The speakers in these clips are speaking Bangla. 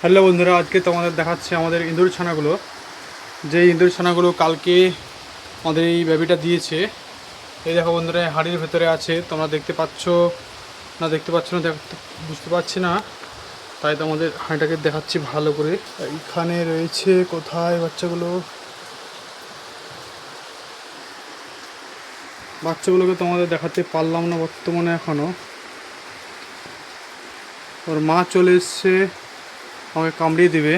হ্যালো বন্ধুরা, আজকে তোমাদের দেখাচ্ছে আমাদের ইঁদুর ছানাগুলো। যে ইঁদুর ছানাগুলো কালকে আমাদের এই বেবিটা দিয়েছে। এই দেখো বন্ধুরা, হাড়ির ভেতরে আছে। তোমরা দেখতে পাচ্ছ না দেখতে পাচ্ছ না বুঝতে পারছি না, তাই তোমাদের হাঁড়িটাকে দেখাচ্ছি ভালো করে। এইখানে রয়েছে কোথায় বাচ্চাগুলোকে তোমাদের দেখাতে পারলাম না বর্তমানে। এখনও ওর মা চলে এসছে, আমাকে কামড়িয়ে দিবে,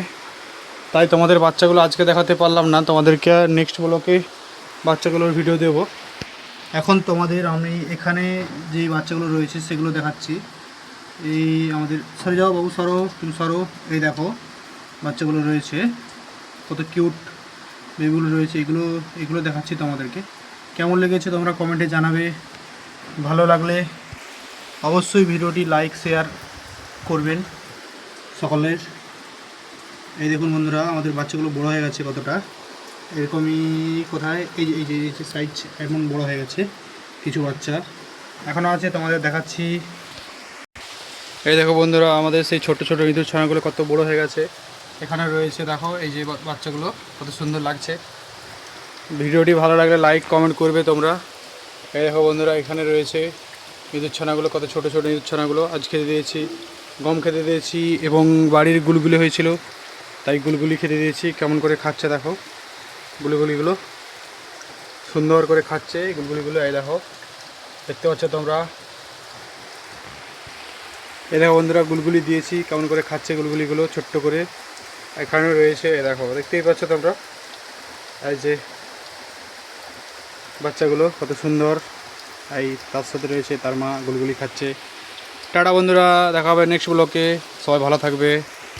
তাই তোমাদের বাচ্চাগুলো আজকে দেখাতে পারলাম না। তোমাদেরকে নেক্সট ব্লকে বাচ্চাগুলোর ভিডিও দেব। এখন তোমাদের আমি এখানে যে বাচ্চাগুলো রয়েছে সেগুলো দেখাচ্ছি। এই আমাদের সরে যাও বাবু, সরো, তুমি সরো। এই দেখো বাচ্চাগুলো রয়েছে, কত কিউট বেবিগুলো রয়েছে। এগুলো দেখাচ্ছি তোমাদেরকে। কেমন লেগেছে তোমরা কমেন্টে জানাবে। ভালো লাগলে অবশ্যই ভিডিওটি লাইক শেয়ার করবেন সকলের। এই দেখুন বন্ধুরা, আমাদের বাচ্চাগুলো বড় হয়ে গেছে কতটা। এরকমই কোথায় এই যে সাইজ এমন বড় হয়ে গেছে। কিছু বাচ্চা এখনও আছে, তোমাদের দেখাচ্ছি। এই দেখো বন্ধুরা, আমাদের সেই ছোট ছোট ইঁদুর ছানাগুলো কত বড় হয়ে গেছে। এখানে রয়েছে, দেখো এই যে বাচ্চাগুলো কত সুন্দর লাগছে। ভিডিওটি ভালো লাগলে লাইক কমেন্ট করবে তোমরা। এই দেখো বন্ধুরা, এখানে রয়েছে ইঁদুর ছানাগুলো, কত ছোট ছোট ইঁদুর ছানাগুলো। আজ খেতে দিয়েছি, গম খেতে দিয়েছি এবং বাড়ির গুলগুলি হয়েছিল তাই গুলগুলি খেতে দিয়েছি। কেমন করে খাচ্ছে দেখো, গুলিগুলিগুলো সুন্দর করে খাচ্ছে গুলগুলিগুলো। এই দেখো, দেখতে পাচ্ছ তোমরা। এই দেখো বন্ধুরা, গুলগুলি দিয়েছি, কেমন করে খাচ্ছে গুলগুলিগুলো ছোট্ট করে। এখানে রয়েছে, এই দেখো, দেখতেই পাচ্ছ তোমরা। এই যে বাচ্চাগুলো কত সুন্দর, এই তার সাথে রয়েছে তার মা, গুলগুলি খাচ্ছে। টাটা বন্ধুরা, দেখা হবে নেক্সট ব্লকে। সবাই ভালো থাকবে।